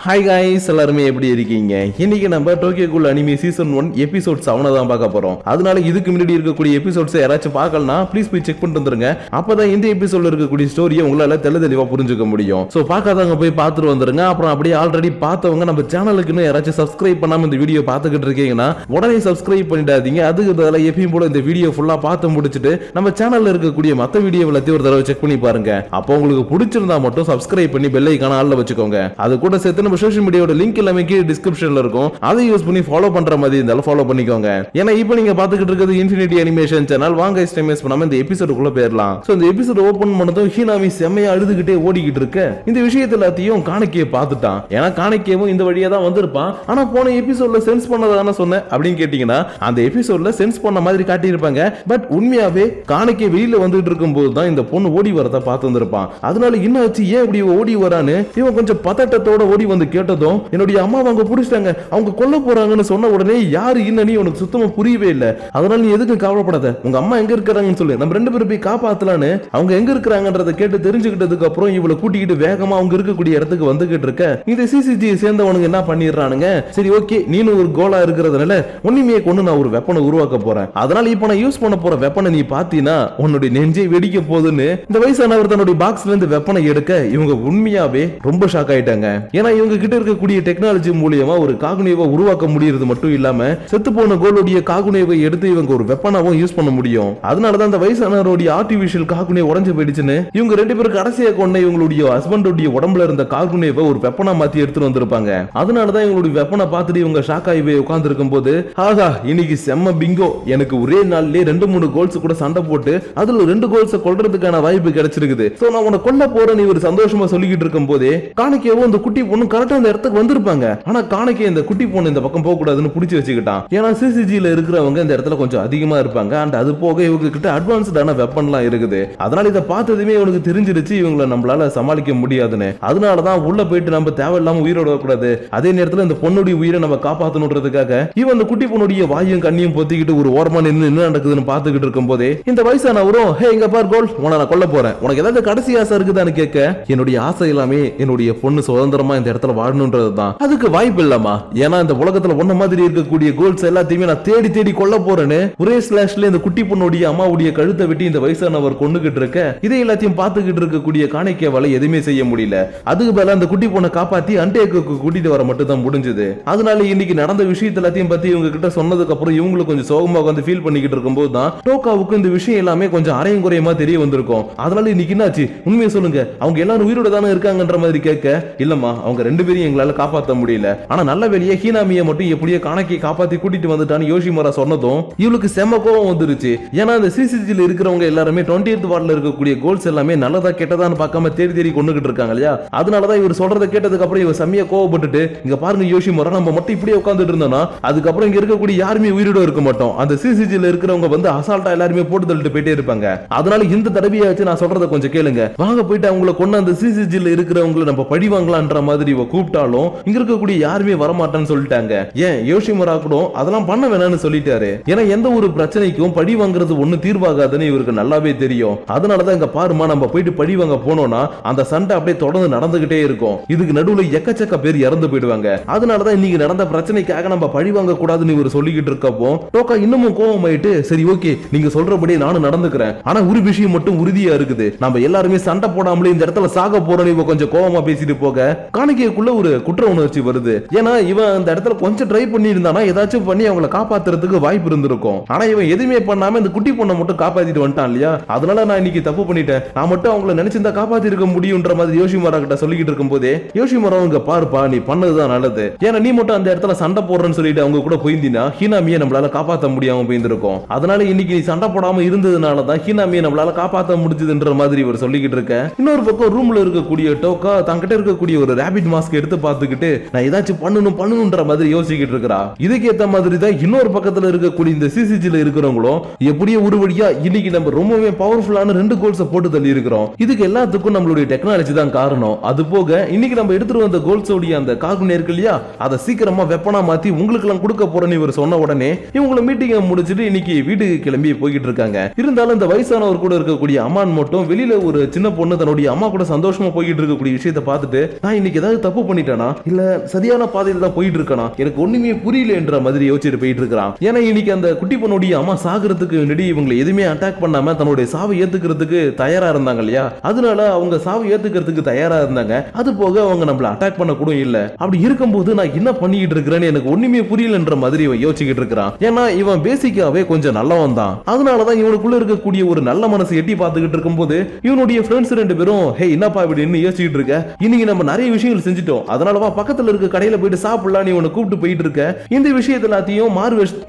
Hi guys, எல்லாருமே எப்படி இருக்கீங்க? இன்னைக்கு நம்ம Tokyo cool anime season 1 episode 7 தான் பார்க்க போறோம். அதனால இதுக்கு முன்னாடி இருக்கக்கூடிய எபிசோட்ஸ் யாராச்சும் பார்க்கலனா ப்ளீஸ் போய் செக் பண்ணிட்டு வந்துருங்க. அப்பதான் இந்த எபிசோட்ல இருக்கக்கூடிய ஸ்டோரியை உங்களால தெளிவா புரிஞ்சுக்க முடியும். சோ பார்க்காதவங்க போய் பார்த்துட்டு வந்துருங்க. அப்புறம் அப்படியே ஆல்ரெடி பார்த்தவங்க நம்ம சேனலுக்கு இன்னும் யாராச்சும் சப்ஸ்கிரைப் பண்ணாம இந்த வீடியோ பார்த்துக்கிட்டு இருக்கீங்கன்னா உடனே சப்ஸ்கிரைப் பண்ணிடாதீங்க. அதுக்கு பதிலா எப்பயும் போல இந்த வீடியோ ஃபுல்லா பார்த்து முடிச்சுட்டு நம்ம சேனல்ல இருக்கக்கூடிய மற்ற வீடியோ எல்லாத்தையும் ஒரு தடவை செக் பண்ணி பாருங்க. அப்போ உங்களுக்கு பிடிச்சிருந்தா மட்டும் சப்ஸ்கிரைப் பண்ணி பெல் ஐகானை ஆல்ல வச்சுக்கோங்க. அது கூட சேர்த்து நம்ம சோஷியல் மீடியாவோட லிங்க் எல்லாமே கீழ டிஸ்கிரிப்ஷன்ல இருக்கும். அதை யூஸ் பண்ணி ஃபாலோ பண்ற மாதிரி இருந்தாலும் ஃபாலோ பண்ணிக்கோங்க. ஏன்னா இப்போ நீங்க பாத்துக்கிட்டு இருக்கிறது இன்ஃபினிட்டி அனிமேஷன் சேனல். வாங்க டைம் வேஸ்ட் பண்ணாம இந்த எபிசோடுக்குள்ள போயிரலாம். சோ இந்த எபிசோட் ஓபன் பண்ணதும் ஹீனாமி செம்மையா அழுதுகிட்டே ஓடிக்கிட்டு இருக்க. இந்த விஷயத்தை எல்லாத்தையும் காணிக்கையை பார்த்துட்டான். ஏன்னா காணிக்கையும் இந்த வழியா தான் வந்திருப்பான். ஆனா போன எபிசோட்ல சென்ஸ் பண்ணதான சொன்னேன் அப்படின்னு கேட்டீங்கன்னா அந்த எபிசோட்ல சென்ஸ் பண்ண மாதிரி காட்டியிருப்பாங்க. பட் உண்மையாவே காணிக்கை வெளியில வந்துட்டு இருக்கும்போது தான் இந்த பொண்ணு ஓடி வரத பார்த்து வந்திருப்பான். அதனால என்ன ஆச்சு, ஏன் இப்படி ஓடி வரான்னு இவன் கொஞ்சம் பதட்டத்தோட ஓடி வந்து கேட்டதும் என்னுடைய அம்மா அவங்க புடிச்சிட்டாங்க, அவங்க கொல்ல போறாங்கன்னு சொன்ன உடனே யாரு இன்னனி உனக்கு சுத்தமா புரியவே இல்ல. அதனால நீ எதுக்கு கவலைப்படாத, உங்க அம்மா எங்க இருக்காங்கன்னு சொல்லு, நம்ம ரெண்டு பேரும் போய் காப்பாத்தலான்னு அவங்க எங்க இருக்காங்கன்றத கேட்டு தெரிஞ்சுக்கிட்டதுக்கு அப்புறம் இவளை கூட்டிக்கிட்டு வேகமா அவங்க இருக்கக்கூடிய இடத்துக்கு வந்துகிட்டு இருக்க. இந்த சிசிஜி சேர்ந்தவனுங்க என்ன பண்ணிடுறானுங்க, சரி ஓகே நீனும் ஒரு கோலா இருக்கிறதுனால ஒண்ணுமே கொண்டு நான் ஒரு வெப்பனை உருவாக்க போறேன். அதனால இப்ப நான் யூஸ் பண்ண போற வெப்பனை நீ பாத்தீனா உன்னுடைய நெஞ்சை வெடிக்க போகுதுன்னு இந்த வயசானவர் தன்னுடைய பாக்ஸ்ல இருந்து வெப்பனை எடுக்க இவங்க உண்மையாவே ரொம்ப ஷாக் ஆயிட்டாங்க. ஏன்னா இவங்க கிட்ட இருக்கக்கூடிய டெக்னாலஜி மூலியமா ஒரு காகுனேவை உருவாக்க முடியறது மட்டும் இல்லாம செத்து போன கோலுடைய காகுனேவை எடுத்து இவங்க ஒரு வெப்பனாவும் யூஸ் பண்ண முடியும். அதனாலதான் அந்த வயசானவருடைய ஆர்டிபிஷியல் காகுனே உடைஞ்சு போயிடுச்சுன்னு இவங்க ரெண்டு பேரும் கடைசியா கொண்ட இவங்களுடைய ஹஸ்பண்டோடைய உடம்புல இருந்த காகுனேவை ஒரு வெப்பனா மாத்தி எடுத்துட்டு வந்திருப்பாங்க. அதனாலதான் இவங்களுடைய வெப்பனை பார்த்துட்டு இவங்க ஷாக் ஆகி போய் உட்கார்ந்து இருக்கும் போது, ஆஹா இன்னைக்கு செம்ம பிங்கோ, எனக்கு ஒரே நாள்லயே 2-3 கோல்ஸ் கூட சண்டை போட்டு அதுல 2 கோல்ஸ் கொல்றதுக்கான வாய்ப்பு கிடைச்சிருக்குது. சோ நான் உன்னை கொல்ல போறேன்னு இவர் சந்தோஷமா சொல்லிக்கிட்டு இருக்கும் போதே காணிக்கையவும் அந்த குட்டி பொண்ணு கரெக்டா அந்த இடத்துக்கு வந்திருப்பாங்க. ஆனா காணிக்கை இந்த குட்டி பொண்ணு இந்த பக்கம் போக கூடாதுன்னு புடிச்சு வச்சுக்கிட்டான். ஏன்னா சிசிஜில இருக்கிறவங்க இந்த இடத்துல கொஞ்சம் அதிகமா இருப்பாங்க. அண்ட் அது போக இவங்க கிட்ட அட்வான்ஸ்டான வெப்பன்லாம் இருக்குது. அதனால இதை பார்த்ததுமே இவனுக்கு தெரிஞ்சிருச்சு இவங்களை நம்மளால சமாளிக்க முடியாதுன்னு. அதனாலதான் உள்ள போயிட்டு நம்ம தேவையில்லாம உயிரோட கூடாது, அதே நேரத்துல இந்த பொண்ணுடைய உயிரை நம்ம காப்பாத்தணுன்றதுக்காக இவன் அந்த குட்டி பொண்ணுடைய வாயும் கண்ணியும் பொத்திக்கிட்டு ஒரு ஓரமா நின்று என்ன நடக்குதுன்னு பாத்துக்கிட்டு இருக்கும் போதே இந்த வயசானவரும், ஹே இங்க பார் கோல், உன்னை நான் கொல்ல போறேன், உனக்கு ஏதாவது கடைசி ஆசை இருக்குதான்னு கேட்க, என்னுடைய ஆசை எல்லாமே என்னுடைய பொண்ணு சுதந்திரமா இந்த இடத்துல வாழணும்ன்றதுதான். அதுக்கு வாய்ப்பு இல்லமா, ஏன்னா இந்த உலகத்துல ஒன்ன மாதிரி இருக்கக்கூடிய கோல்ஸ் எல்லாத்தையுமே நான் தேடி தேடி கொல்ல போறேன்னு ஒரே ஸ்லாஷ்ல இந்த குட்டி பொண்ணுடைய அம்மாவுடைய கழுத்தை வெட்டி இந்த வயசானவர் கொண்டுகிட்டு இருக்க. இதை எல்லாத்தையும் பார்த்துக்கிட்டு இருக்கக்கூடிய காணிக்கையால எதுவுமே செய்ய முடியல. அதுக்கு பதிலா அந்த குட்டி பொண்ணை காப்பாத்தி அண்டேக்கு கூட்டிட்டு வர மட்டும் தான் முடிஞ்சது. அதனால இன்னைக்கு நடந்த விஷயத்த எல்லாத்தையும் பத்தி இவங்க கிட்ட சொன்னதுக்கு அப்புறம் இவங்களுக்கு கொஞ்சம் சோகமா வந்து ஃபீல் பண்ணிக்கிட்டு இருக்கும்போது தான் டோக்காவுக்கு இந்த விஷயம் எல்லாமே கொஞ்சம் அரையும் குறையமா தெரிய வந்திருக்கும். அதனால இன்னைக்கு என்னாச்சு உண்மையை சொல்லுங்க, அவங்க எல்லாரும் உயிரோட தானே இருக்காங்கன்ற மாதிரி கேட்க, இல்லம்மா அவங்க ரெண்டு பேரும் எங்களால காப்பாற்ற முடியல, ஆனா நல்ல வேலையா ஹீனாமியை மட்டும் எப்படியோ காணக்கி காப்பாத்தி கூட்டிட்டு வந்துட்டான்னு யோஷிமுரா சொன்னதும் இவளுக்கு செம்ம கோவம் வந்துருச்சு. ஏன்னா அந்த சிசிஜில இருக்கிறவங்க எல்லாருமே 20th வார்டுல இருக்கக்கூடிய கோல்ஸ் எல்லாமே நல்லதா கெட்டதான்னு பார்க்காம தேடி தேடி கொண்டுகிட்டு இருக்காங்க இல்லையா. அதனாலதான் இவர் சொல்றதை கேட்டதுக்கு அப்புறம் இவர் செம்மையா கோவப்பட்டுட்டு, இங்க பாருங்க யோஷிமுரா, நம்ம மட்டும் இப்படியே உட்கார்ந்துட்டு இருந்தோம்னா அதுக்கப்புறம் இங்க இருக்கக்கூடிய யாருமே உயிரோட இருக்க மாட்டோம். அந்த சிசிஜில இருக்கிறவங்க வந்து அசால்ட்டா எல்லாருமே போட்டு தள்ளிட்டு போயிட்டே இருப்பாங்க. அதனால இந்த தடவையாச்சு நான் சொல்றதை கொஞ்சம் கேளுங்க, வாங்க போயிட்டு அவங்கள கொண்டு அந்த சிசிஜில இருக்கிறவங்களை நம்ம பழி வாங்கலான்ற மாதிரி இவ கூப்பிட்டாலும் இங்க இருக்கக்கூடிய யாருமே வரமாட்டான்னு சொல்லிட்டாங்க. ஏன் யோஷிமுரா கூட அதெல்லாம் பண்ண வேணாம்னு சொல்லிட்டாரு. ஏன்னா எந்த ஒரு பிரச்சனைக்கும் பழி வாங்குறது ஒண்ணு தீர்வாகாதுன்னு இவருக்கு நல்லாவே தெரியும். அதனாலதான் இங்க பாருமா, நம்ம போயிட்டு பழி வாங்க போனோம்னா அந்த சண்டை அப்படியே தொடர்ந்து நடந்துகிட்டே இருக்கும். இதுக்கு நடுவுல எக்கச்சக்க பேர் இறந்து போயிடுவாங்க. அதனாலதான் இன்னைக்கு நடந்த பிரச்சனைக்காக நம்ம பழி வாங்க கூடாதுன்னு இவர் சொல்லிக்கிட்டு இருக்கப்போ டோக்கா இன்னமும் கோவம் ஆயிட்டு, சரி ஓகே நீங்க சொல்றபடி நானும் நடந்துக்கிறேன், ஆனா ஒரு விஷயம் மட்டும் உறுதியா இருக்குது, நம்ம எல்லாருமே சண்டை போடாமலே இந்த இடத்துல சாக போறோம். இவ கொஞ்சம் கோவமா பேசிட்டு போக காணிக்கைக்குள்ள ஒரு குற்ற உணர்ச்சி வருது. ஏன்னா இவன் அந்த இடத்துல கொஞ்சம் ட்ரை பண்ணி இருந்தானா ஏதாச்சும் பண்ணி அவங்களை காப்பாத்துறதுக்கு வாய்ப்பு இருந்திருக்கும். ஆனா இவன் எதுவுமே பண்ணாம இந்த குட்டி பொண்ணை மட்டும் காப்பாத்திட்டு வந்துட்டான் இல்லையா. அதனால நான் இன்னைக்கு தப்பு பண்ணிட்டேன், நான் மட்டும் அவங்கள நினைச்சிருந்தா காப்பாத்தி இருக்க முடியும்ன்ற மாதிரி யோஷிமுரா கிட்ட சொல்லிக்கிட்டு இருக்கும் போதே யோஷிமுரா இங்க பாருப்பா, நீ பண்ணதுதான் நல்லது, ஏன்னா நீ மட்டும் அந்த இடத்துல சண்டை போடுறேன்னு சொல்லிட்டு அவங்க கூட போயிருந்தீங்கன்னா ஹீனாமியை நம்மளால காப்பாற்ற முடியாம போயிருந்திருக்கும். அதனால இன்னைக்கு நீ சண்டை போடாம இருந்ததுனாலதான் ஹீனாமியை நம்மளால காப்பாற்ற முடிஞ்சதுன்ற மாதிரி இவர் சொல்லிக்கிட்டு இருக்க. இன்னொரு பக்கம் ரூம்ல இருக்கக்கூடிய டோக்கா தங்கிட்ட இருக்கக்கூடிய ஒரு ரேபிட் மாஸ்க் எடுத்து பார்த்துக்கிட்டு நான் ஏதாச்சும் பண்ணணும்ன்ற மாதிரி யோசிக்கிட்டு இருக்கிறா. இதுக்கு ஏத்த மாதிரி தான் இன்னொரு பக்கத்துல இருக்கக்கூடிய இந்த சிசிஜில இருக்கிறவங்களும் எப்படியோ ஒரு வழியா இன்னைக்கு நம்ம ரொம்பவே பவர்ஃபுல்லான 2 கோல்ஸை போட்டு தள்ளி இருக்கிறோம். இதுக்கு எல்லாத்துக்கும் நம்மளுடைய டெக்னாலஜி தான் காரணம். அது போக இன்னைக்கு நம்ம எடுத்துட்டு வந்த கோல்ஸ் உடைய அந்த காகுனே இருக்கு இல்லையா, அதை சீக்கிரமா வெப்பனா மாத்தி உங்களுக்கு எல்லாம் கொடுக்க போறேன்னு இவர் சொன்ன உடனே இவங்களை மீட்டிங்க முடிச்சிட்டு இன்னைக்கு வீட்டுக்கு கிளம்பி போய்கிட்டு இருக்காங்க. இருந்தாலும் இந்த வயசானவர் கூட இருக்கக்கூடிய அம்மான் மட்டும் வெளியில ஒரு சின்ன பொண்ணு தன்னுடைய அம்மா கூட சந்தோஷமா போய்கிட்டு இருக்கக்கூடிய விஷயத்தை பார்த்துட்டு, நான் இன்னைக்கு ஏதாவது தப்பு பண்ணிட்டானா இல்ல சரியான பாதையில தான் போயிட்டு இருக்கானா எனக்கு ஒண்ணுமே புரியலன்ற மாதிரி யோசிச்சுட்டு போயிட்டு இருக்கான். ஏன்னா இன்னைக்கு அந்த குட்டி பொண்ணுடைய அம்மா சாகிறதுக்கு முன்னாடி இவங்களை எதுவுமே அட்டாக் பண்ணாம தன்னுடைய சாவை ஏத்துக்கிறதுக்கு தயாரா இருந்தாங்க இல்லையா, அதனால அவங்க சாவை ஏத்துக்கிறதுக்கு தயாரா இருந்தாங்க. அது போக அவங்க நம்மள அட்டாக் பண்ண கூட இல்ல. அப்படி இருக்கும்போது நான் என்ன பண்ணிட்டு இருக்கிறேன்னு எனக்கு ஒண்ணுமே புரியலன்ற மாதிரி இவன் யோசிச்சுக்கிட்டு இருக்கிறான். ஏன்னா இவன் பேசிக்காவே கொஞ்சம் நல்லவன் தான். அதனாலதான் இவனுக்குள்ள இருக்கக்கூடிய ஒரு நல்ல மனசு எட்டி பார்த்துக்கிட்டு இருக்கும்போது இவனுடைய ஃப்ரெண்ட்ஸ் ரெண்டு பேரும் ஹே என்னப்பா இப்படின்னு யோசிச்சுட்டு இருக்க, இன்னைக்கு நம்ம நிறைய விஷயங்கள் செஞ்சுட்டோம், அதனாலவா பக்கத்துல இருக்க கடையில போயிட்டு சாப்பிடலாம் இவனை கூப்பிட்டு போயிட்டு இருக்க. இந்த விஷயத்த எல்லாத்தையும்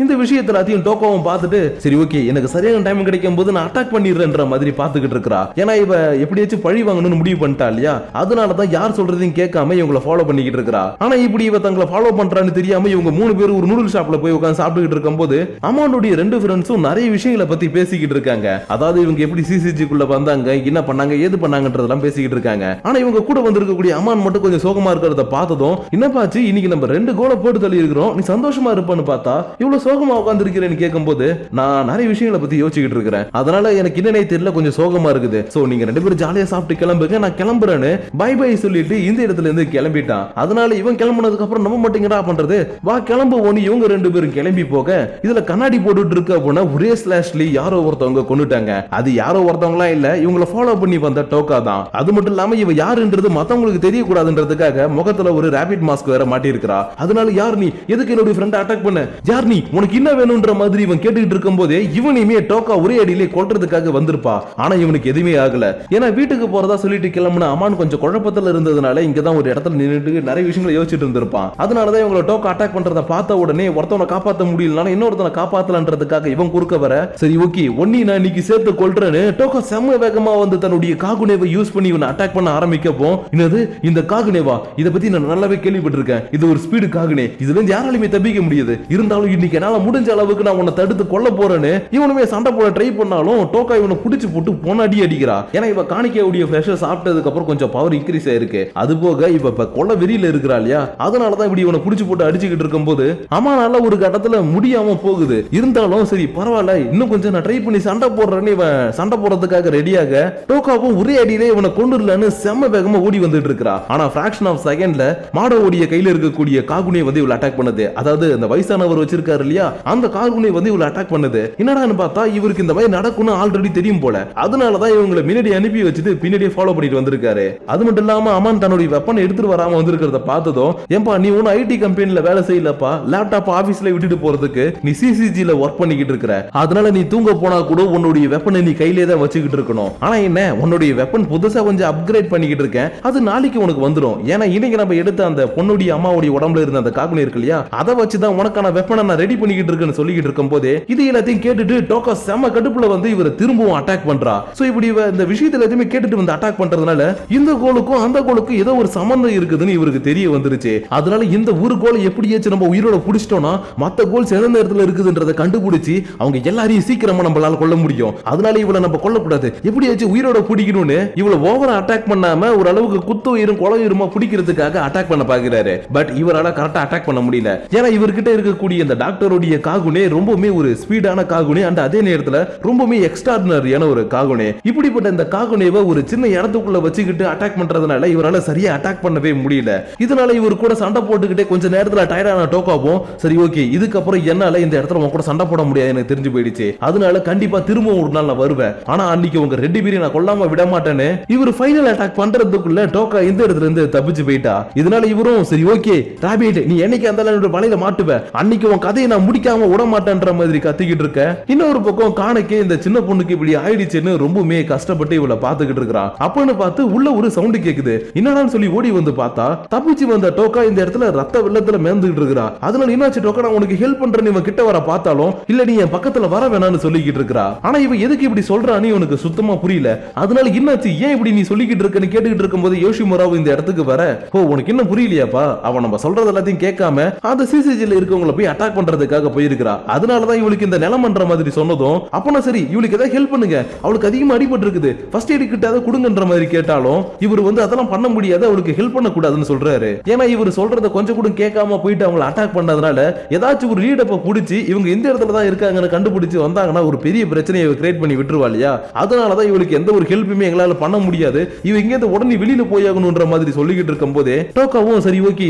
இந்த விஷயத்த எல்லாத்தையும் டோக்காவும் பார்த்துட்டு சரி ஓகே எனக்கு சரியான டைம் கிடைக்கும் போது நான் அட்டாக் பண்ணிடுறேன்ற மாதிரி பார்த்துக்கிட்டு இருக்கா. ஏன்னா இவ எப்படியாச்சும் பழி வாங்கணும்னு முடிவு பண்ணிட்டா இல்லையா, அதனாலதான் யார் சொல்றதையும் கேட்காம இவங்களை ஃபாலோ பண்ணிக்கிட்டு இருக்கா. ஆனா இப்படி இவ தங்களை ஃபாலோ பண்றான்னு தெரியாம இவங்க 3 பேர் ஒரு நூடுல் ஷாப்ல போய் உட்கார்ந்து சாப்பிட்டுக்கிட்டு இருக்கும்போது அம்மானுடைய 2 ஃப்ரெண்ட்ஸும் நிறைய விஷயங்களை பத்தி பேசிக்கிட்டு இருக்காங்க. அதாவது இவங்க எப்படி சிசிஜிக்குள்ள வந்தாங்க, என்ன பண்ணாங்க, ஏது பண்ணாங்கன்றதெல்லாம் பேசிக்கிட்டு இருக்காங்க. ஆனா இவங்க கூட வந்திருக்கக்கூடிய அம்மான் மட்டும் கொஞ்சம் சோகமா இருக்கிறத பார்த்ததும் என்னப்பாச்சு இன்னைக்கு நம்ம 2 கோலை போட்டு தள்ளி இருக்கிறோம், நீ சந்தோஷமா இருப்பான்னு பார்த்தா இவ்வளவு சோகமா உட்கார்ந்து இருக்கிறேன்னு கேட்கும்போது நான் நிறைய விஷயங்களை பத்தி யோசிச்சுக்கிட்டு இருக்கிறேன், அதனால எனக்கு என்னன்னே தெரியல கொஞ்சம் சோகமா இருக்குது. சோ நீங்க 2 பேரும் ஜாலியா சாப்பிட்டு கிளம்புங்க, நான் கிளம்புறேன்னு பை பை சொல்லிட்டு இந்த இடத்துல இருந்து கிளம்பிட்டான். அதனால இவன் கிளம்புனதுக்கு அப்புறம் நம்ம மட்டும் என்னடா பண்றது, வா கிளம்புவோன்னு இவங்க 2 பேரும் கிளம்பி போக இதுல கண்ணாடி போட்டுட்டு இருக்க போனா ஒரே ஸ்லாஷ்லி யாரோ ஒருத்தவங்க கொண்டுட்டாங்க. அது யாரோ ஒருத்தவங்களா இல்ல, இவங்கள ஃபாலோ பண்ணி வந்த டோக்கா தான். அது மட்டும் இல்லாம இவ யாருன்றது மத்தவங்களுக்கு தெரியக்கூடாதுன்றதுக்காக முகத்துல ஒரு ரேபிட் மாஸ்க் வேற மாட்டி இருக்கா. அதனால யார் நீ, எதுக்கு என்னோட ஃப்ரெண்ட் அட்டாக் பண்ண, யார் நீ, உனக்கு என்ன வேணும்ன்ற மாதிரி இவன் கேட்டுக்கிட்டு இருக்கும் போதே இவனையுமே டோக்கா ஒரே அடியிலே கொல்றதுக்காக வந்திருப்பா. ஆனா இவனுக்கு எதுவுமே ஆகல. ஏன்னா வீட்டுக்கு போறதா சொல்லிட்டு கிளம்புன அம்மான் கொஞ்சம் குழப்பத்துல இருந்ததுனால இங்கதான் ஒரு இடத்துல நின்னுட்டு நிறைய விஷயங்களை யோசிச்சுட்டு இருந்திருப்பான். அதனாலதான் இவங்களை டோக்கா அட்டாக் பண்றத பார்த்த உடனே ஒருத்தவனை காப்பாற்ற முடியலனால இன்னொருத்தனை காப்பாத்தலன்றதுக்காக இவன் குறுக்க வர சரி ஓகே ஒன்னி நான் இன்னைக்கு சேர்த்து கொல்றேன்னு டோக்கா செம்ம வேகமா வந்து தன்னுடைய காகுனேவை யூஸ் பண்ணி இவனை அட்டாக் பண்ண ஆரம்பிக்கப்போ என்னது இந்த காகுனேவா, இத பத்தி நான் நல்லாவே கேள்விப்பட்டிருக்கேன், இது ஒரு ஸ்பீடு காகுனே, இதுல இருந்து யாராலுமே தப்பிக்க முடியாது, இருந்தாலும் இன்னைக்கு என்னால முடிஞ்ச அளவுக்கு நான் உன்னை தடுத்து கொல்ல போறேன்னு இவனுமே சண்டை போட ட்ரை பண்ணாலும் டோக்கா இவனை புடிச்சு போட்டு போனாடி அடிக்கிறா. ஏன்னா இவ காணிக்கையுடைய ஃபிளஷ் சாப்பிட்டதுக்கு அப்புறம் கொஞ்சம் பவர் இன்க்ரீஸ் ஆயிருக்கு. அது போக இவ கொல்ல வெறியில இருக்கிறா இல்லையா, அதனாலதான் இப்படி இவனை புடிச்சு போட்டு அடிச்சுக்கிட்டு இருக்கும்போது அம்மானால ஒரு கட்டத்துல முடியாம போகுது. இருந்தாலும் சரி பரவாயில்ல இன்னும் கொஞ்சம் நான் ட்ரை பண்ணி சண்டை போடுறேன்னு இவன் சண்டை போடுறதுக்காக ரெடியாக டோக்காவும் ஒரே அடியிலே இவனை கொண்டுடலான்னு செம்ம வேகமா ஓடி வந்துட்டு இருக்கா. ஆனா ஃபிராக்ஷன் ஆஃப் செகண்ட்ல மாடோடைய கையில இருக்கக்கூடிய காகுனே வந்து இவளை அட்டாக் பண்ணுது. அதாவது அந்த வயசானவர் வச்சிருக்காரு இல்லையா, அந்த காகுனே வந்து இவளை அட்டாக் பண்ணுது. என்னடான்னு பார்த்தா இவருக்கு இந்த மாதிரி நடக்கும்னு ஆல்ரெடி தெரியும் போல, அதனாலதான் இவங்களை முன்னாடி அனுப்பி வச்சுட்டு பின்னாடியே ஃபாலோ பண்ணிட்டு வந்திருக்காரு. அது மட்டும் இல்லாம அம்மான் தன்னுடைய வெப்பனை எடுத்துட்டு வராம வந்திருக்கிறத பார்த்ததும் ஏன்பா நீ ஒன்னும் ஐடி கம்பெனில வேலை செய்யலப்பா, லேப்டாப் ஆபீஸ்ல விட்டுட்டு போறதுக்கு நீ சிசிஜில ஒர்க் பண்ணிக்கிட்டு இருக்கிற, அதனால நீ தூங்க போனா கூட உன்னுடைய வெப்பனை நீ கையிலே தான் வச்சுக்கிட்டு இருக்கணும். ஆனா என்ன உன்னுடைய வெப்பன் புதுசா கொஞ்சம் அப்கிரேட் பண்ணிக்கிட்டு இருக்கேன், அது நாளைக்கு உனக்கு வந்துடும். ஏன்னா இன்னைக்கு நம்ம எடுத்த அந்த பொண்ணுடைய அம்மாவுடைய உடம்புல இருந்த அந்த காகுனே இருக்கு இல்லையா, அதை வச்சுதான் உனக்கான வெப்பனை நான் ரெடி பண்ணிக்கிட்டு இருக்கேன்னு சொல்லிக்கிட்டு இருக்கும் போதே இது எல்லாத்தையும் கேட்டுட்டு டோக்கா செம்ம கடுப்புல வந்து இவரை திரும்பவும் அட்டாக் பண்றா. சோ இப்படி இந்த விஷயத்துல எதுவுமே கேட்டுட்டு வந்து அட்டாக் பண்றதுனால இந்த கோலுக்கும் அந்த கோலுக்கும் ஏதோ ஒரு சம்பந்தம் இருக்குதுன்னு இவருக்கு தெரிய வந்துருச்சு. அதனால இந்த ஒரு கோலை எப்படியாச்சும் நம்ம உயிரோட புடிச்சிட்டோம்னா மத்த கோல் சிறந்த இடத்துல இருக்குதுன்றதை கண்டுபிடிச்சு அவங்க எல்லாரையும் சீக்கிரமா நம்மளால கொல்ல முடியும். அதனால இவளை நம்ம கொல்லக்கூடாது, எப்படியாச்சும் உயிரோட பிடிக்கணும்னு இவளை ஓவரா அட்டாக் பண்ணாம ஒரு அளவுக்கு குத்து உயிரும் கொலை உயிருமா பிடிக்கிறதுக்காக அட்டாக் பண்ண பாக்குறாரு. பட் இவரால கரெக்டா அட்டாக் பண்ண முடியல. ஏன்னா இவர்கிட்ட இருக்கக்கூடிய இந்த டாக்டருடைய காகுனே ரொம்பவுமே ஒரு ஸ்பீடான காகுனே அண்ட் அதே நேரத்துல ரொம்பவுமே எக்ஸ்ட்ராடினரியான ஒரு காகுனே. இப்படிப்பட்ட இந்த காகுனேவை ஒரு சின்ன இடத்துக்குள்ள வச்சுக்கிட்டு அட்டாக் பண்றதுனால இவரால சரியா அட்டாக் பண்ணவே முடியல. இதனால இவர் கூட சண்டை போட்டுக்கிட்டே கொஞ்ச நேரத்துல டயர்டான டோக்காவும் சரி ஓகே இதுக்கப்புறம் என்னால இந்த இடத்துல உன் கூட சண்டை போட முடியாது எனக்கு தெரிஞ்சு போயிடுச்சு, அதனால கண்டிப்பா திரும்ப ஒரு நாள் நான் வருவேன், ஆனா அன்னைக்கு உங்க 2 பேரையும் நான் கொல்லாம விட மாட்டேன்னு இவர் ஃபைனல் அட்டாக் பண்றதுக்குள்ள டோக்கா இந்த இடத்துல இருந்து தப்பிச்சு போயிட்டா. இதனால இவரும் சரி ஓகே ராபிட் நீ என்னைக்கு அந்த வலையில மாட்டுவ, அன்னைக்கு உன் கதையை நான் முடிக்காம விட மாட்டேன்ற மாதிரி கத்திக்கிட்டு இருக்க. இன்னொரு பக்கம் காணக்கே இந்த சின்ன பொண்ணுக்கு இப்படி ஆயிடுச்சுன்னு ரொம்பவுமே கஷ்டப்பட்டு இவளை பாத்துக்கிட்டு இருக்கிறான். அப்பன்னு பார்த்து உள்ள ஒரு சவுண்ட் கேக்குது. என்னடான்னு சொல்லி ஓடி வந்து பார்த்தா தப்பிச்சு வந்த டோக்கா இந்த இடத்துல ரத்த வெள்ளத்துல மேந்துகிட்டு இருக்கிறா. அதனால என்னாச்சு டோக்கா நான் உனக்கு ஹெல்ப் பண்றேன்னு இவன் கிட்ட வர பார்த்தாலும் இல்ல நீ என் பக்கத்துல வர வேணாம்னு சொல்லிக்கிட்டு இருக்கா. ஆனா இவன் எதுக்கு இப்படி சொல்றான்னு இவனுக்கு சுத்தமா புரியல. அதனால என்னாச்சு ஏன் இப்படி நீ சொல்லிக்கிட்டு இருக்கன்னு கேட்டுக்கிட்டு இருக்கும்போது யோஷிமுராவு இந்த இடத்துக்கு வர ஓ உனக்கு இன்னும் புரியலையாப்பா, அவன் நம்ம சொல்றது எல்லாத்தையும் கேட்காம அந்த சிசிஜில இருக்கவங்கள போய் அட்டாக் பண்றதுக்காக போயிருக்கிறா. அதனாலதான் இவளுக்கு இந்த நிலமன்ற மாதிரி சொன்னதும் அப்பனா சரி இவளுக்கு ஏதாவது ஹெல்ப் பண்ணுங்க, அவளுக்கு அதிகமா அடிபட்டு இருக்குது, ஃபர்ஸ்ட் எய்ட் கிட்ட அதை கொடுங்கன்ற மாதிரி கேட்டாலும் இவர் வந்து அதெல்லாம் பண்ண முடியாது, அவளுக்கு ஹெல்ப் பண்ண கூடாதுன்னு சொல்றாரு. ஏன்னா இவர் சொல்றத கொஞ்சம் கூட கேட்காம போயிட்டு அவங்களை அட்டாக் பண்ணதுனால ஏதாச்சும் ஒரு லீடப்ப புடிச்சு இவங்க எந்த இடத்துல தான் இருக்காங்கன்னு கண்டுபிடிச்சு வந்தாங்கன்னா ஒரு பெரிய பிரச்சனையை கிரியேட் பண்ணி விட்டுருவா இல்லையா. அதனாலதான் இவளுக்கு எந்த ஒரு ஹெல்ப்புமே எங்களால பண்ண முடியாது, இவ இங்க உடனே வெளியில போயாகணும்ன்ற மாதிரி சொல்லிக்கிட்டு போயிட்டு இருக்கும் போதே டோக்காவும் சரி ஓகே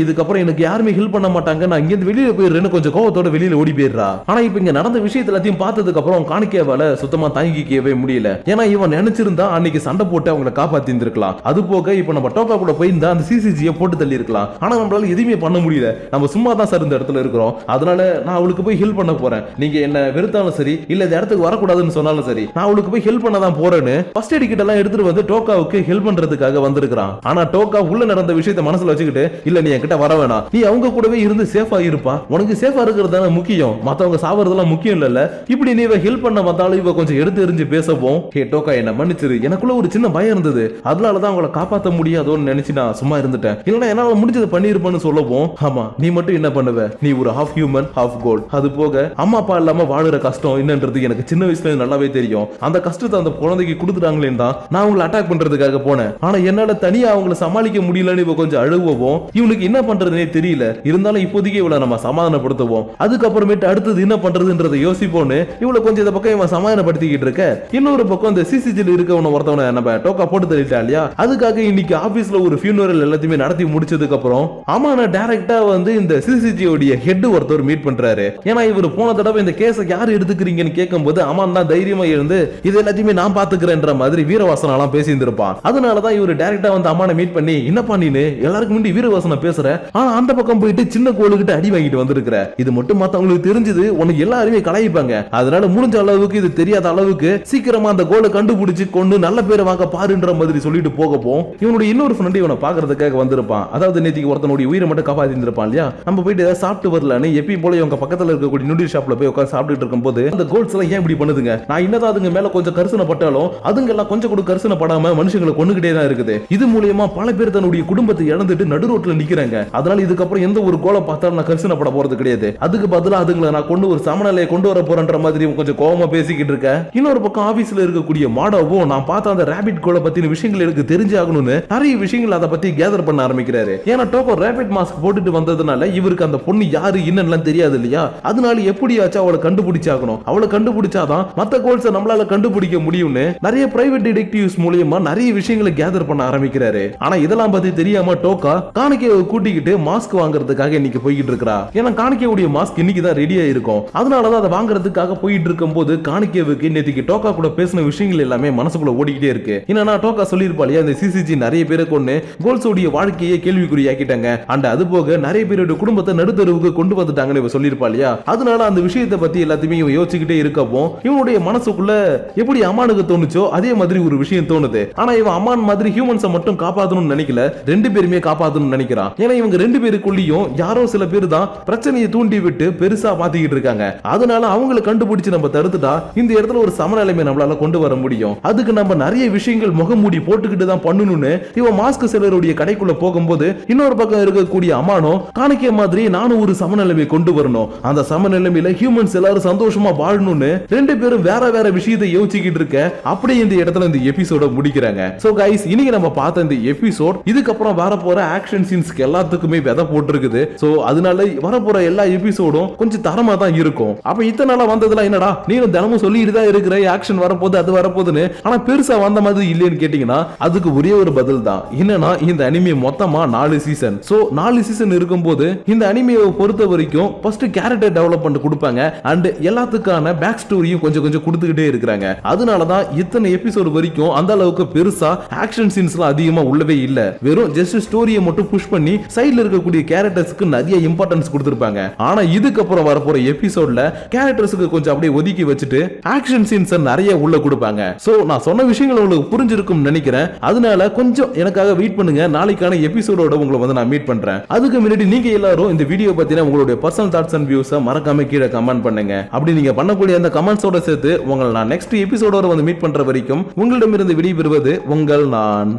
இதுக்கப்புறம் எனக்கு யாருமே ஹெல்ப் பண்ண மாட்டாங்க, நான் இங்க வெளியில போயிடுறேன்னு கொஞ்சம் கோவத்தோட வெளியில ஓடி போயிடுறா. ஆனா இப்ப இங்க நடந்த விஷயத்தை எல்லாத்தையும் பார்த்ததுக்கு அப்புறம் காணிக்கையால சுத்தமா தாங்கிக்கவே முடியல. ஏன்னா இவன் நினைச்சிருந்தா அன்னைக்கு சண்டை போட்டு அவங்களை காப்பாத்தி இருந்திருக்கலாம். அது போக இப்ப நம்ம டோக்கா கூட போயிருந்தா அந்த சிசிஜியை போட்டு தள்ளி இருக்கலாம். ஆனா நம்மளால எதுவுமே பண்ண முடியல, நம்ம சும்மா தான் சார் இந்த இடத்துல இருக்கிறோம். அதனால நான் அவளுக்கு போய் ஹெல்ப் பண்ண போறேன். நீங்க என்ன வெறுத்தாலும் சரி இல்ல இந்த இடத்துக்கு வரக்கூடாதுன்னு சொன்னாலும் சரி, நான் அவளுக்கு போய் ஹெல்ப் பண்ண தான் போறேன்னு ஃபர்ஸ்ட் எய்ட் கிட்ட எல்லாம் எடுத்துட்டு வந்து டோக்காவுக்கு ஹெல்ப் பண்றதுக்காக வந்திருக்கான். ஆனா டோக்கா உள்ள நடந்த விஷயத்தை மனசுல வச்சுக்கிட்டு இல்ல நீ என்கிட்ட வர வேணாம், நீ அவங்க கூடவே இருந்து சேஃபா இருப்பா, உனக்கு சேஃபா இருக்கிறது தானே முக்கியம், மத்தவங்க சாவறதெல்லாம் முக்கியம் இல்ல, இப்படி நீ ஹெல்ப் பண்ண வந்தாலும் இவ கொஞ்சம் எடுத்து எறிஞ்சு பேசவும் ஹே டோக்கா என்ன மன்னிச்சிரு, எனக்குள்ள ஒரு சின்ன பயம் இருந்தது, அதனாலதான் அவங்களை காப்பாற்ற முடியாதோன்னு நினைச்சு நான் சும்மா இருந்துட்டேன், இல்லைன்னா என்னால முடிஞ்சதை பண்ணிருப்பேன்னு சொல்லவும் ஆமா நீ மட்டும் என்ன பண்ணுவ, நீ ஒரு ஹாஃப் ஹியூமன் ஹாஃப் கோல்ட், அது போக அம்மா அப்பா இல்லாம வாழுற கஷ்டம் என்னன்றது எனக்கு சின்ன வயசுல நல்லாவே தெரியும், அந்த கஷ்டத்தை அந்த குழந்தைக்கு கொடுத்துட்டாங்களே தான் நான் அவங்களை அட்டாக் பண்றதுக்காக போனேன், ஆனா என்னால தனியா அவங்களை சமாளிக்க முடியலன்னு இவ கொஞ்சம் அழுவவும் இவனுக்கு என்ன பண்றதுனே தெரியல, இருந்தாலும் இப்போதைக்கு இவளை நம்ம சமாதானப்படுத்துவோம், அதுக்கப்புறமேட்டு அடுத்தது என்ன பண்றதுன்றதை யோசிப்போன்னு இவளை கொஞ்சம் இந்த பக்கம் இவன் சமாதானப்படுத்திக்கிட்டு இருக்க, இன்னொரு பக்கம் இந்த சிசிஜில இருக்கவன ஒருத்தவனை நம்ம டோக்கா போட்டு தள்ளிட்டா இல்லையா, அதுக்காக இன்னைக்கு ஆபீஸ்ல ஒரு ஃபியூனரல் எல்லாத்தையுமே நடத்தி முடிச்சதுக்கு அப்புறம் ஆமா டைரக்டா வந்து இந்த சிசிஜியோட ஹெட் ஒருத்தர் மீட் பண்றாரு. ஏன்னா இவர் போன தடவை இந்த கேஸை யார் எடுத்துக்கிறீங்கன்னு கேட்கும்போது அம்மான் தான் தைரியமா இருந்து இது எல்லாத்தையுமே நான் பாத்துக்கிறேன்ற மாதிரி வீரவாசனம் எல்லாம் பேசி இருந்திருப்பான். அதனாலதான் இவர் டைரக்டா வந்து அம்மானை மீட் பண்ணி என்னப்பா நீனு எல்லாருக்கும் முன்னாடி வீரவாசனம் பேசுற, ஆனா அந்த பக்கம் போயிட்டு சின்ன கோளுகிட்ட அடி வாங்கிட்டு வந்திருக்கிற, இது மட்டும் மத்தவங்களுக்கு தெரிஞ்சது உனக்கு எல்லாருமே கலாய்ப்பாங்க, அதனால முடிஞ்ச அளவுக்கு இது தெரியாத அளவுக்கு சீக்கிரமா அந்த கோலை கண்டுபிடிச்சு கொண்டு நல்ல பேரை வாங்க பாருன்ற மாதிரி சொல்லிட்டு போகப்போம் இவனுடைய இன்னொரு ஃப்ரெண்ட் இவனை பாக்குறதுக்காக வந்திருப்பான். அதாவது நேத்திக்கு ஒருத்தனுடைய உயிரை மட்டும் காப்பாத்தி இருந்திருப்பான் இல்லையா, நம்ம போயிட்டு ஏதாவது சாப்பிட்டு வரலான்னு எப்பயும் போல இவங்க பக்கத்துல இருக்கக்கூடிய நூடுல் ஷாப்ல போய் உட்கார்ந்து சாப்பிட்டுட்டு இருக்கும்போது அந்த கோல்ஸ் எல்லாம் ஏன் இப்படி பண்ணுதுங்க, நான் என்னதான் அதுங்க மேல கொஞ்சம் கரிசனை பட்டாலும் அதுங்க எல்லாம் கொஞ்சம் கூட கரிசனை படாம மனுஷங்களை கொண்டுகிட்டே தான் இருக்குது, இது மூலியமா பல பேர் தன்னுடைய குடும்பத்தை இழந்துட்டு நடு ரோட்ல நிக்கிறாங்க, அதனால இதுக்கப்புறம் எந்த ஒரு கோலை பார்த்தாலும் நான் கரிசனை பட போறது கிடையாது, அதுக்கு பதிலா அதுங்களை நான் கொண்டு ஒரு சமநிலையை கொண்டு வர போறேன்ற மாதிரி கொஞ்சம் கோவமா பேசிக்கிட்டு இருக்க. இன்னொரு பக்கம் ஆபீஸ்ல இருக்கக்கூடிய மாடவும் நான் பார்த்த அந்த ராபிட் கோலை பத்தின விஷயங்கள் எனக்கு தெரிஞ்சாகணும்னு நிறைய விஷயங்கள் அதை பத்தி கேதர் பண்ண ஆரம்பிக்கிறாரு. ஏன்னா டோக்கோ ராபிட் மாஸ்க் போட்டுட்டு வந்ததுனால இவருக்கு அந்த பொண்ணு யாரு என்னன்னு தெரியாது இல்லையா, அதனால எப்படியாச்சும் அவளை கண்டுபிடிச்சாகணும், அவளை கண்டுபிடிச்சாதான் மத்த கோல்ஸை நம்மளால கண்டுபிடிக்க முடியும்னு நிறைய பிரைவேட் டிடெக்டிவ்ஸ் மூலமா நிறைய விஷயங்களை கேதர் பண்ண ஆரம்பிக்கிறாரு. ஆனா இதெல்லாம் பத்தி தெரியாம டோக்கா காணிக்கையை கூட்டிக்கிட்டு மாஸ்க் வாங்குறதுக்காக இன்னைக்கு போய்கிட்டு இருக்கா. ஏன்னா காணிக்கையுடைய மாஸ்க் இன்னைக்கு தான் ரெடியா இருக்கும், அதனாலதான் அதை வாங்குறதுக்காக போயிட்டு இருக்கும் போது காணிக்கைவுக்கு நேத்திக்கு டோக்கா கூட பேசின விஷயங்கள் எல்லாமே மனசுக்குள்ள ஓடிக்கிட்டே இருக்கு. என்னன்னா டோக்கா சொல்லியிருப்பாளியா இந்த சிசிஜி நிறைய பேரை கொண்டு கோல்ஸோடைய வாழ்க்கையை கேள்விக்குறியாக்கிட்டாங்க, அண்ட் அது போக நிறைய பேருடைய குடும்பத்தை நடுத்தருவுக்கு கொண்டு வந்துட்டாங்கன்னு இவ சொல்லியிருப்பாளியா, அதனால அந்த விஷயத்தை பத்தி எல்லாத்தையுமே இவன் யோசிச்சுக்கிட்டே இருக்கப்போ இவனுடைய மனசுக்குள்ள எப்படி அம்மானுக்கு தோணுச்சோ அதே மாதிரி ஒரு விஷயம் தோணுது. ஆனா இவன் அம்மான் மாதிரி ஹியூமன்ஸை மட்டும் காப்பாத்தணும்னு நினைக்கல, ரெண்டு பேருமே காப்பாத்தணும்னு நினைக்கிறான். ஏன்னா இவங்க ரெண்டு பேருக்குள்ளேயும் யாரோ சில பேர் தான் பிரச்சனையை தூண்டி விட்டு பெருசா மாத்திக்கிட்டு இருக்காங்க, அதனால அவங்களை கண்டுபிடிச்சு நம்ம தடுத்துட்டா இந்த இடத்துல ஒரு சமநிலைமை நம்மளால கொண்டு வர முடியும், அதுக்கு நம்ம நிறைய விஷயங்கள் முகமூடி போட்டுக்கிட்டு தான் பண்ணணும்னு இவன் மாஸ்க் செல்லருடைய கடைக்குள்ள போகும்போது இன்னொரு பக்கம் இருக்கக்கூடிய அம்மானோ காணிக்கை மாதிரி நானும் ஒரு சமநிலைமை கொண்டு வரணும், அந்த சமநிலைமையில ஹியூமன்ஸ் எல்லாரும் சந்தோஷமா வாழணும்னு ரெண்டு பேரும் வேற வேற விஷயத்தை யோசிச்சுக்கிட்டு இருக்க. அப்படியே இந்த இடத்துல இந்த எபிசோட முடிக்கிறாங்க. சோ கைஸ் இன்னைக்கு நம்ம பார்த்த இந்த எபிசோட் இதுக்கப்புறம் வரப்போற ஆக்ஷன் சீன்ஸ்க்கு எல்லாத்துக்குமே விதை போட்டுருக்குது. சோ அதனால வரப்போற எல்லா எபிசோடும் கொஞ்சம் தரமா தான் இருக்கும். அப்ப இத்தனை நாளா வந்ததுல என்னடா நீனும் தினமும் சொல்லிட்டு தான் இருக்கிற ஆக்ஷன் வரப்போது அது வரப்போதுன்னு, ஆனா பெருசா வந்த மாதிரி இல்லைன்னு கேட்டீங்கன்னா அதுக்கு ஒரே ஒரு பதில் தான், என்னன்னா இந்த அனிமே மொத்தமா 4 சீசன். சோ 4 சீசன் இருக்கும்போது இந்த அனிமையை பொறுத்த வரைக்கும் ஃபர்ஸ்ட் கேரக்டர் டெவலப்மெண்ட் கொடுப்பாங்க அண்ட் எல்லாத்துக்கான பேக் ஸ்டோரியும் கொஞ்சம் கொஞ்சம் கொடுத்துக்கிட்டே இருக்காங்க. அதனாலதான் இத்தனை எபிசோடு வரைக்கும் அந்த அளவுக்கு பெருசா ஆக்ஷன் சீன்ஸ்லாம் அதிகமா உள்ளவே இல்ல, வெறும் ஜஸ்ட் ஸ்டோரியை மட்டும் புஷ் பண்ணி சைடுல இருக்கக்கூடிய கேரக்டர்ஸ்க்கு நிறைய இம்பார்ட்டன்ஸ் கொடுத்திருப்பாங்க. ஆனா இதுக்கப்புறம் வரப்போற எபிசோட்ல கேரக்டர்ஸ்க்கு கொஞ்சம் அப்படியே ஒதுக்கி வச்சுட்டு ஆக்ஷன் சீன்ஸ் நிறைய உள்ள கொடுப்பாங்க. சோ நான் சொன்ன விஷயங்கள் உங்களுக்கு புரிஞ்சிருக்கும் நினைக்கிறேன், அதனால கொஞ்சம் எனக்காக வெயிட் பண்ணுங்க, நாளைக்கான எபிசோடோட உங்களை வந்து நான் மீட் பண்றேன். அதுக்கு முன்னாடி நீங்க எல்லாரும் இந்த வீடியோ பத்தின உங்களுடைய பர்சனல் தாட்ஸ் அண்ட் வியூஸ் மறக்காம கீழே கமெண்ட் பண்ணுங்க. அப்படி நீங்க பண்ணக்கூடிய அந்த கமெண்ட்ஸோட சேர்த்து உங்களை நான் நெக்ஸ்ட் எபிசோடோட வந்து மீட் பண்ற வரைக்கும் உங்களிடமிருந்து விடைபெறுவது உங்கள் நான்.